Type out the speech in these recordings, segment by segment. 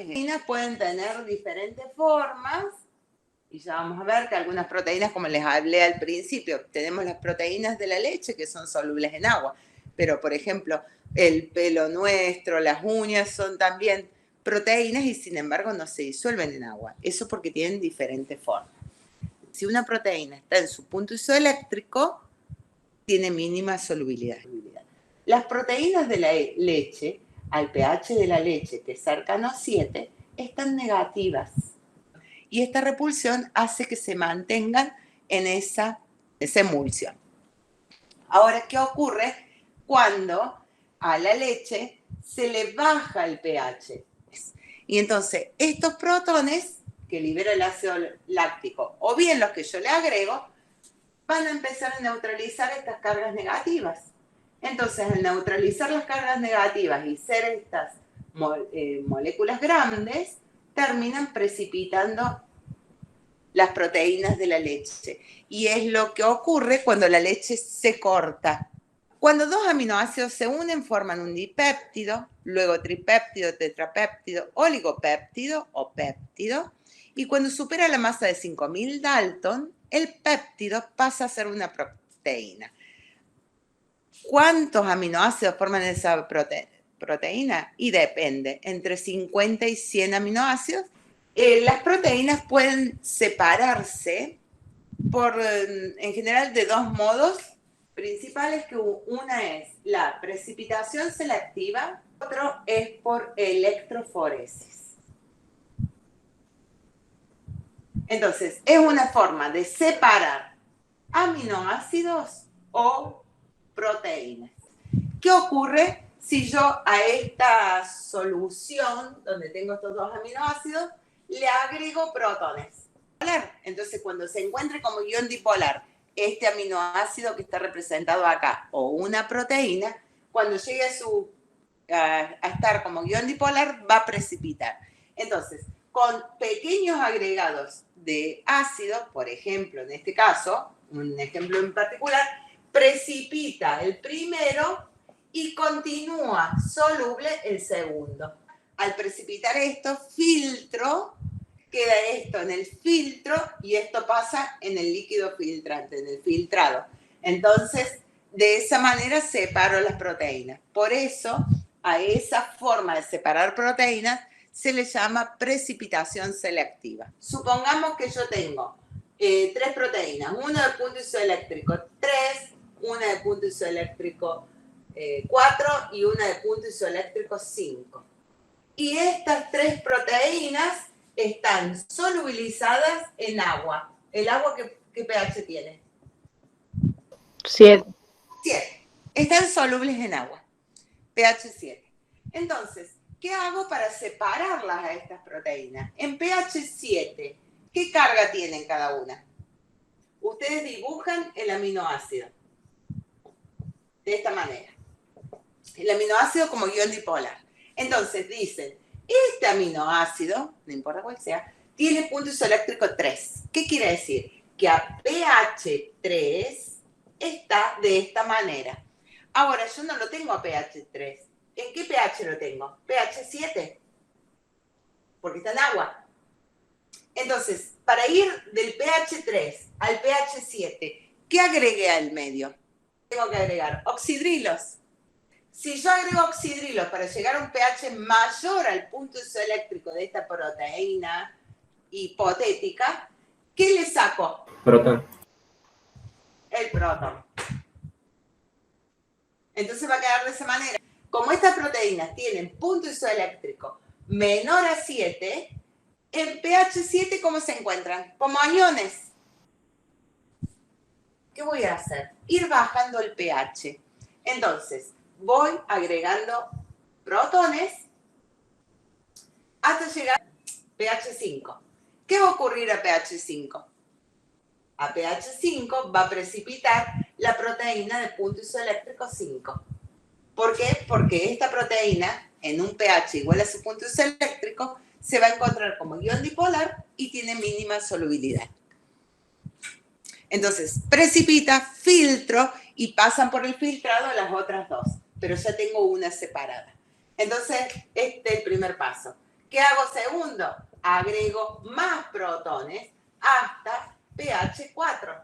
proteínas pueden tener diferentes formas y ya vamos a ver que algunas proteínas, como les hablé al principio, tenemos las proteínas de la leche que son solubles en agua, pero por ejemplo el pelo nuestro, las uñas son también proteínas y sin embargo no se disuelven en agua. Eso porque tienen diferentes formas. Si una proteína está en su punto isoeléctrico, tiene mínima solubilidad. Las proteínas de la leche, al pH de la leche, que es cercano a 7, están negativas. Y esta repulsión hace que se mantengan en esa emulsión. Ahora, ¿qué ocurre cuando a la leche se le baja el pH? Y entonces, estos protones que libera el ácido láctico, o bien los que yo le agrego, van a empezar a neutralizar estas cargas negativas. Entonces, al neutralizar las cargas negativas y ser estas moléculas grandes, terminan precipitando las proteínas de la leche. Y es lo que ocurre cuando la leche se corta. Cuando dos aminoácidos se unen, forman un dipéptido, luego tripéptido, tetrapéptido, oligopéptido o péptido. Y cuando supera la masa de 5000 Dalton, el péptido pasa a ser una proteína. ¿Cuántos aminoácidos forman esa proteína? Y depende, entre 50 y 100 aminoácidos. Las proteínas pueden separarse en general de dos modos principales, que una es la precipitación selectiva, otro es por electroforesis. Entonces, es una forma de separar aminoácidos o proteínas. ¿Qué ocurre si yo a esta solución, donde tengo estos dos aminoácidos, le agrego protones? Entonces, cuando se encuentre como ion dipolar este aminoácido que está representado acá o una proteína, cuando llegue a estar como ion dipolar, va a precipitar. Entonces, con pequeños agregados de ácido, por ejemplo, en este caso, un ejemplo en particular, precipita el primero y continúa soluble el segundo. Al precipitar esto, queda esto en el filtro y esto pasa en el líquido filtrante, en el filtrado. Entonces, de esa manera separo las proteínas. Por eso, a esa forma de separar proteínas se le llama precipitación selectiva. Supongamos que yo tengo 3 proteínas, una de punto isoeléctrico 3, una de punto isoeléctrico 4 y una de punto isoeléctrico 5. Y estas 3 proteínas están solubilizadas en agua. ¿El agua qué pH tiene? 7. 7. Están solubles en agua. pH 7. Entonces, ¿qué hago para separarlas a estas proteínas? En pH 7, ¿qué carga tienen cada una? Ustedes dibujan el aminoácido de esta manera. El aminoácido como ion dipolar. Entonces dicen, este aminoácido, no importa cuál sea, tiene punto isoeléctrico 3. ¿Qué quiere decir? Que a pH 3 está de esta manera. Ahora, yo no lo tengo a pH 3. ¿En qué pH lo tengo? pH 7. Porque está en agua. Entonces, para ir del pH 3 al pH 7, ¿qué agregué al medio? Tengo que agregar oxidrilos. Si yo agrego oxidrilos para llegar a un pH mayor al punto isoeléctrico de esta proteína hipotética, ¿qué le saco? Protón. El protón. Entonces va a quedar de esa manera. Como estas proteínas tienen punto isoeléctrico menor a 7, en pH 7, ¿cómo se encuentran? Como aniones. ¿Qué voy a hacer? Ir bajando el pH. Entonces, voy agregando protones hasta llegar a pH 5. ¿Qué va a ocurrir a pH 5? A pH 5 va a precipitar la proteína de punto isoeléctrico 5. ¿Por qué? Porque esta proteína, en un pH igual a su punto isoeléctrico, se va a encontrar como ion dipolar y tiene mínima solubilidad. Entonces, precipita, filtro y pasan por el filtrado las otras dos, pero ya tengo una separada. Entonces, este es el primer paso. ¿Qué hago segundo? Agrego más protones hasta pH 4.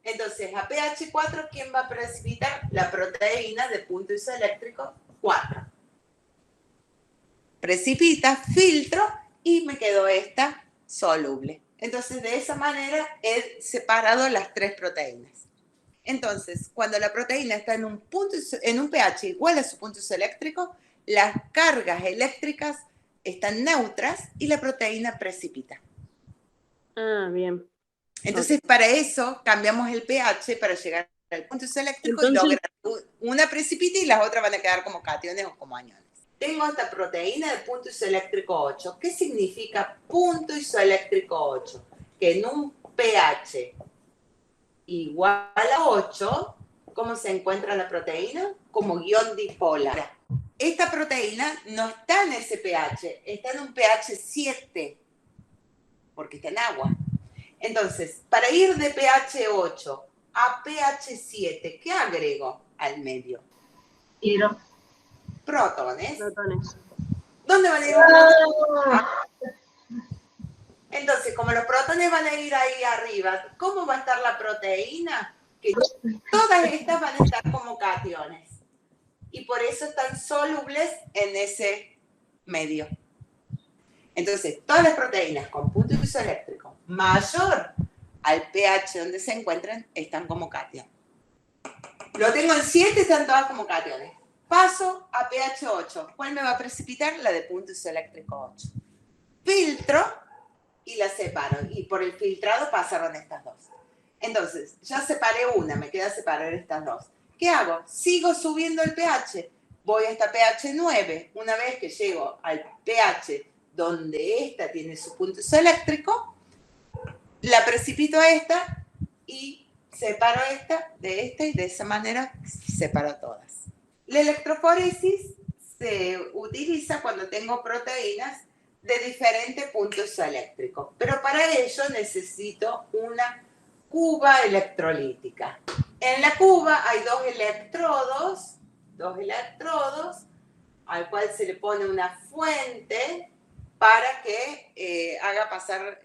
Entonces, a pH 4, ¿quién va a precipitar? La proteína de punto isoeléctrico 4. Precipita, filtro y me quedó esta soluble. Entonces, de esa manera he separado las tres proteínas. Entonces, cuando la proteína está en un pH igual a su punto isoeléctrico, las cargas eléctricas están neutras y la proteína precipita. Ah, bien. Entonces, para eso cambiamos el pH para llegar al punto isoeléctrico y lograr una precipita y las otras van a quedar como cationes o como aniones. Tengo esta proteína de punto isoeléctrico 8. ¿Qué significa punto isoeléctrico 8? Que en un pH igual a 8, ¿cómo se encuentra la proteína? Como guión dipolar. Esta proteína no está en ese pH, está en un pH 7, porque está en agua. Entonces, para ir de pH 8 a pH 7, ¿qué agrego al medio? Hidro. Protones. Protones. ¿Dónde van a ir los protones? Entonces, como los protones van a ir ahí arriba, ¿cómo va a estar la proteína? Que todas estas van a estar como cationes. Y por eso están solubles en ese medio. Entonces, todas las proteínas con punto isoeléctrico mayor al pH donde se encuentran están como cation. Lo tengo en 7, están todas como cationes. Paso a pH 8. ¿Cuál me va a precipitar? La de punto isoeléctrico 8. Filtro y la separo. Y por el filtrado pasaron estas dos. Entonces, ya separé una, me queda separar estas dos. ¿Qué hago? Sigo subiendo el pH. Voy hasta pH 9. Una vez que llego al pH donde esta tiene su punto isoeléctrico, la precipito a esta y separo esta de esta y de esa manera separo todas. La electroforesis se utiliza cuando tengo proteínas de diferente punto isoeléctrico, pero para ello necesito una cuba electrolítica. En la cuba hay dos electrodos al cual se le pone una fuente para que haga pasar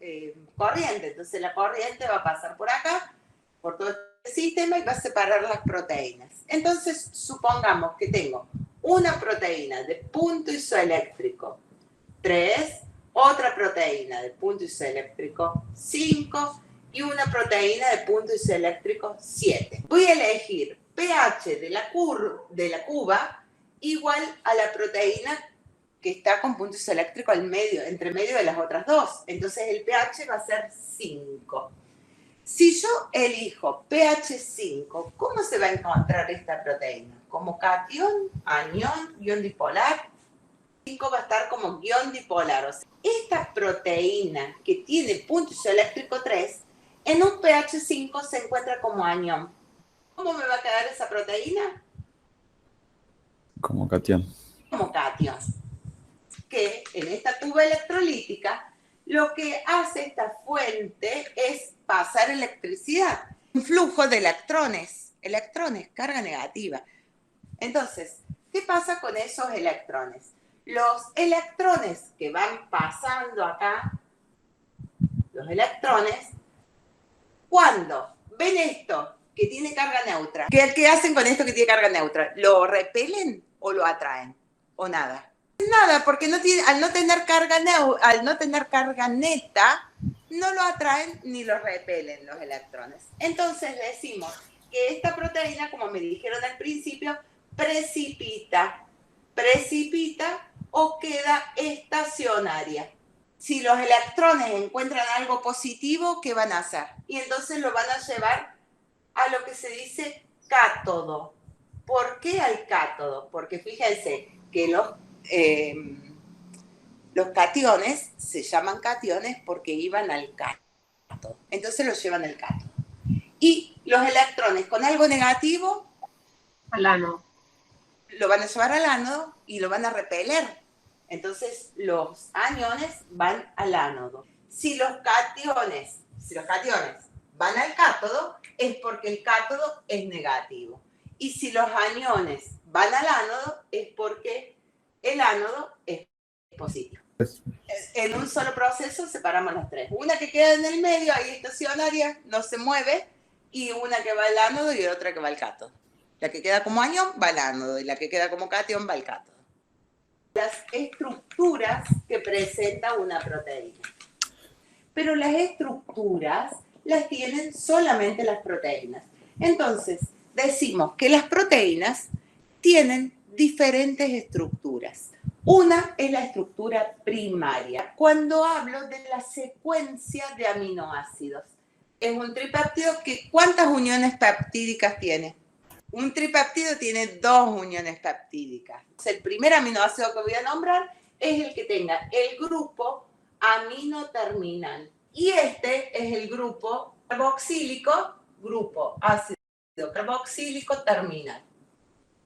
corriente. Entonces la corriente va a pasar por acá, por todo este sistema y va a separar las proteínas. Entonces supongamos que tengo una proteína de punto isoeléctrico 3, otra proteína de punto isoeléctrico 5 y una proteína de punto isoeléctrico 7. Voy a elegir pH de la cuba igual a la proteína que está con punto isoeléctrico al medio, entre medio de las otras dos. Entonces el pH va a ser 5. Si yo elijo pH 5, ¿cómo se va a encontrar esta proteína? ¿Como cation, anión, guión dipolar? 5 va a estar como guión dipolar. O sea, esta proteína que tiene punto isoeléctrico 3, en un pH 5 se encuentra como anión. ¿Cómo me va a quedar esa proteína? Como cation. Como cation. Que en esta cuba electrolítica lo que hace esta fuente es pasar electricidad. Un flujo de electrones, carga negativa. Entonces, ¿qué pasa con esos electrones? Los electrones que van pasando acá, los electrones, cuando ven esto que tiene carga neutra, ¿qué hacen con esto que tiene carga neutra? ¿Lo repelen o lo atraen? ¿O nada? Nada, porque al no tener carga neta, no lo atraen ni lo repelen los electrones. Entonces decimos que esta proteína, como me dijeron al principio, precipita o queda estacionaria. Si los electrones encuentran algo positivo, ¿qué van a hacer? Y entonces lo van a llevar a lo que se dice cátodo. ¿Por qué al cátodo? Porque fíjense que los cationes se llaman cationes porque iban al cátodo. Entonces los llevan al cátodo. Y los electrones con algo negativo, Al ánodo. Lo van a llevar al ánodo y lo van a repeler. Entonces los aniones van al ánodo. Si los cationes van al cátodo, es porque el cátodo es negativo. Y si los aniones van al ánodo, es porque el ánodo es positivo. En un solo proceso separamos las tres. Una que queda en el medio, ahí estacionaria, no se mueve, y una que va al ánodo y otra que va al cátodo. La que queda como anión va al ánodo y la que queda como catión va al cátodo. Las estructuras que presenta una proteína. Pero las estructuras las tienen solamente las proteínas. Entonces, decimos que las proteínas tienen diferentes estructuras. Una es la estructura primaria. Cuando hablo de la secuencia de aminoácidos, es un tripéptido que ¿cuántas uniones peptídicas tiene? Un tripéptido tiene 2 uniones peptídicas. El primer aminoácido que voy a nombrar es el que tenga el grupo amino terminal. Y este es el grupo carboxílico, grupo ácido carboxílico terminal.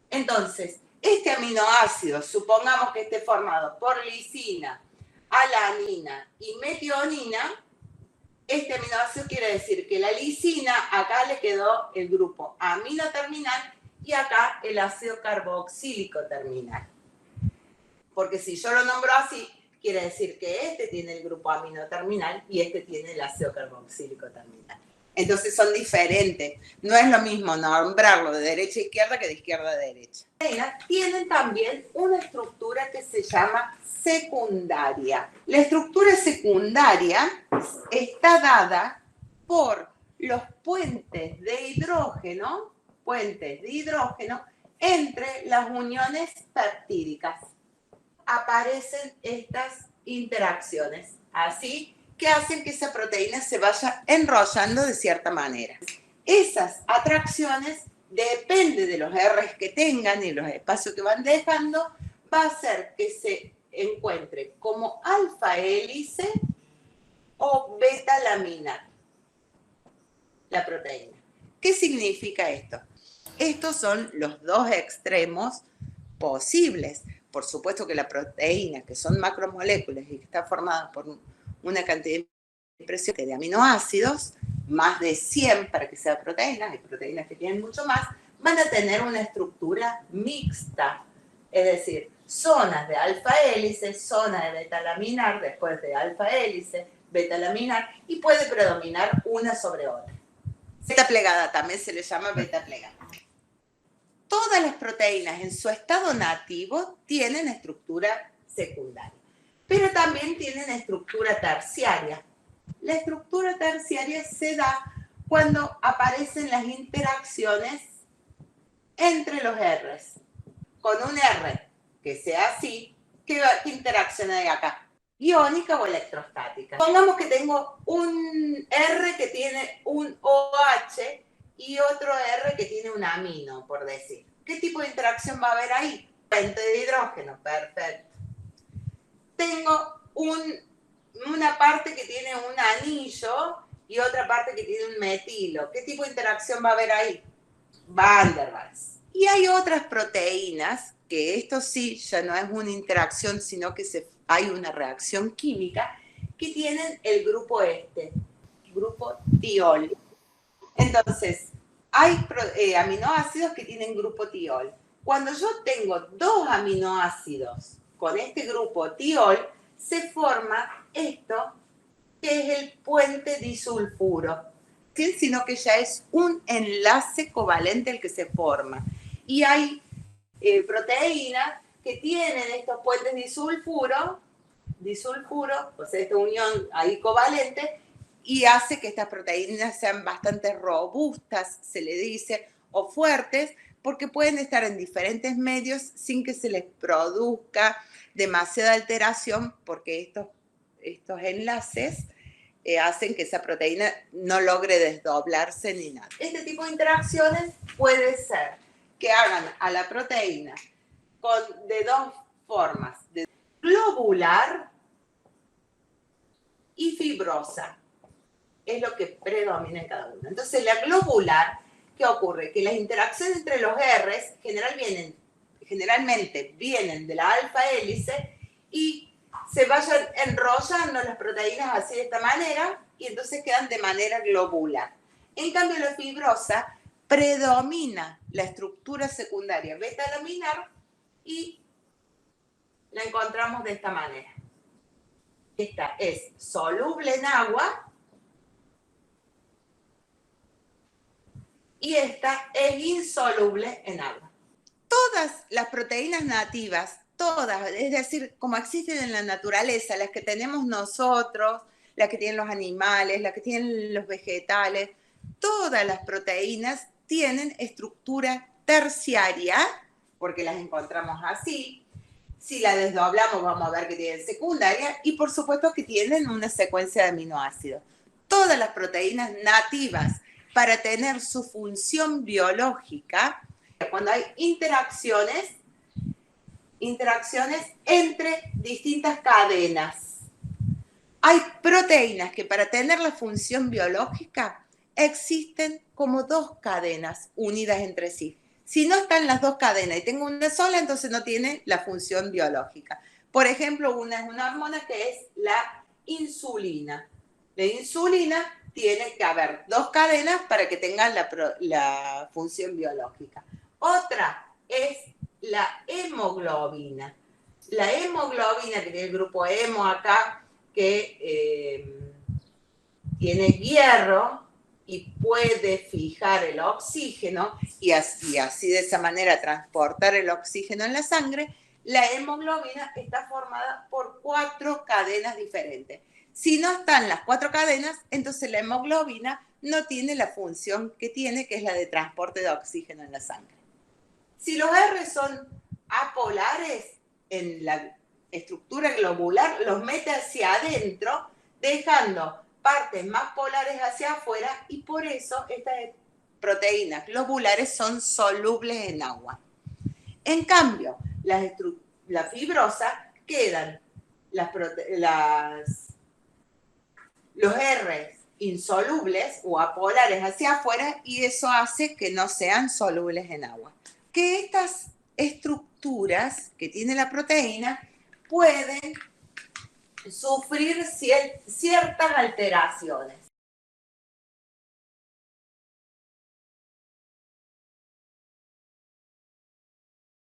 Entonces, este aminoácido, supongamos que esté formado por lisina, alanina y metionina, este aminoácido quiere decir que la lisina, acá le quedó el grupo amino terminal y acá el ácido carboxílico terminal. Porque si yo lo nombro así, quiere decir que este tiene el grupo amino terminal y este tiene el ácido carboxílico terminal. Entonces son diferentes. No es lo mismo nombrarlo de derecha a izquierda que de izquierda a derecha. Tienen también una estructura que se llama secundaria. La estructura secundaria está dada por los puentes de hidrógeno entre las uniones peptídicas. Aparecen estas interacciones, así que hacen que esa proteína se vaya enrollando de cierta manera. Esas atracciones, depende de los R's que tengan y los espacios que van dejando, va a hacer que se encuentre como alfa hélice o beta laminar la proteína. ¿Qué significa esto? Estos son los dos extremos posibles. Por supuesto que la proteína, que son macromoléculas y que está formada por una cantidad impresionante de aminoácidos, más de 100 para que sea proteína, hay proteínas que tienen mucho más, van a tener una estructura mixta, es decir, zonas de alfa hélice, zona de beta laminar, después de alfa hélice, beta laminar, y puede predominar una sobre otra. Beta plegada también se le llama beta plegada. Todas las proteínas en su estado nativo tienen estructura secundaria, pero también tienen estructura terciaria. La estructura terciaria se da cuando aparecen las interacciones entre los R's. Con un R que sea así, ¿qué interacción hay acá? Iónica o electrostática. Pongamos que tengo un R que tiene un OH y otro R que tiene un amino, por decir. ¿Qué tipo de interacción va a haber ahí? Puente de hidrógeno, perfecto. Tengo una parte que tiene un anillo y otra parte que tiene un metilo. ¿Qué tipo de interacción va a haber ahí? Van der Waals. Y hay otras proteínas, que esto sí ya no es una interacción, sino que hay una reacción química, que tienen el grupo grupo tiol. Entonces, hay aminoácidos que tienen grupo tiol. Cuando yo tengo 2 aminoácidos con este grupo tiol, se forma esto, que es el puente disulfuro, sino que ya es un enlace covalente el que se forma. Y hay proteínas que tienen estos puentes disulfuro, o sea, esta unión ahí covalente, y hace que estas proteínas sean bastante robustas, se le dice, o fuertes, porque pueden estar en diferentes medios sin que se les produzca demasiada alteración, porque estos enlaces hacen que esa proteína no logre desdoblarse ni nada. Este tipo de interacciones puede ser que hagan a la proteína de 2 formas, de globular y fibrosa. Es lo que predomina en cada uno. Entonces, la globular, ¿qué ocurre? Que las interacciones entre los R's generalmente vienen de la alfa hélice y se vayan enrollando las proteínas así de esta manera y entonces quedan de manera globular. En cambio, la fibrosa predomina la estructura secundaria beta laminar y la encontramos de esta manera. esta es soluble en agua y esta es insoluble en agua. Todas las proteínas nativas, todas, es decir, como existen en la naturaleza, las que tenemos nosotros, las que tienen los animales, las que tienen los vegetales, todas las proteínas tienen estructura terciaria, porque las encontramos así. Si la desdoblamos vamos a ver que tienen secundaria y por supuesto que tienen una secuencia de aminoácidos. Todas las proteínas nativas para tener su función biológica, cuando hay interacciones entre distintas cadenas. Hay proteínas que para tener la función biológica existen como dos cadenas unidas entre sí. Si no están las dos cadenas y tengo una sola, entonces no tiene la función biológica. Por ejemplo, una es una hormona que es la insulina. La insulina tiene que haber dos cadenas para que tenga la función biológica. Otra es la hemoglobina. La hemoglobina, que tiene el grupo hemo acá, que tiene hierro y puede fijar el oxígeno y así de esa manera transportar el oxígeno en la sangre. La hemoglobina está formada por 4 cadenas diferentes. Si no están las 4 cadenas, entonces la hemoglobina no tiene la función que tiene, que es la de transporte de oxígeno en la sangre. Si los R son apolares en la estructura globular, los mete hacia adentro, dejando partes más polares hacia afuera, y por eso estas proteínas globulares son solubles en agua. En cambio, la fibrosa quedan los R insolubles o apolares hacia afuera, y eso hace que no sean solubles en agua. Que estas estructuras que tiene la proteína pueden sufrir ciertas alteraciones.